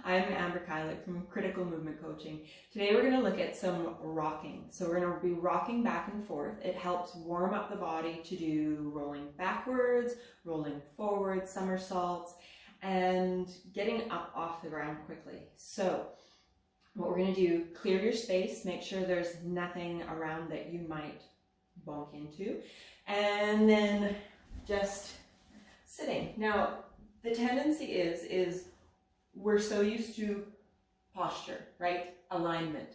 I'm Amber Kylick from Critical Movement Coaching. Today we're going to look at some rocking. So we're going to be rocking back and forth. It helps warm up the body to do rolling backwards, rolling forwards, somersaults, and getting up off the ground quickly. So what we're going to do, clear your space, make sure there's nothing around that you might bonk into, and then just sitting. Now, the tendency is we're so used to posture, right? Alignment.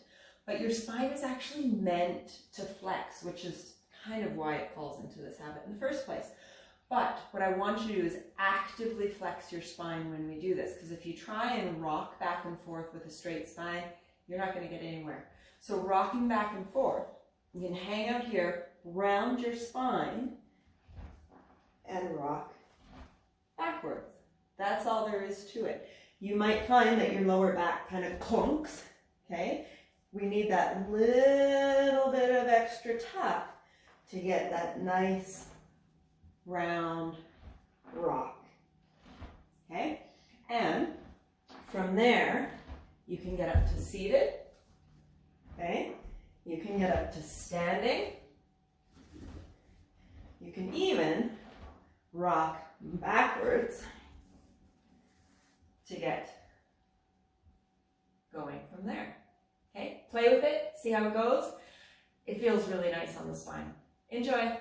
But your spine is actually meant to flex, which is kind of why it falls into this habit in the first place. But what I want you to do is actively flex your spine when we do this, because if you try and rock back and forth with a straight spine, you're not going to get anywhere. So rocking back and forth, you can hang out here, round your spine, and rock backwards. That's all there is to it. You might find that your lower back kind of clunks, okay? We need that little bit of extra tuck to get that nice round rock, okay? And from there, you can get up to seated, okay? You can get up to standing. You can even rock backwards to get going from there. Okay, play with it, see how it goes. It feels really nice on the spine. Enjoy.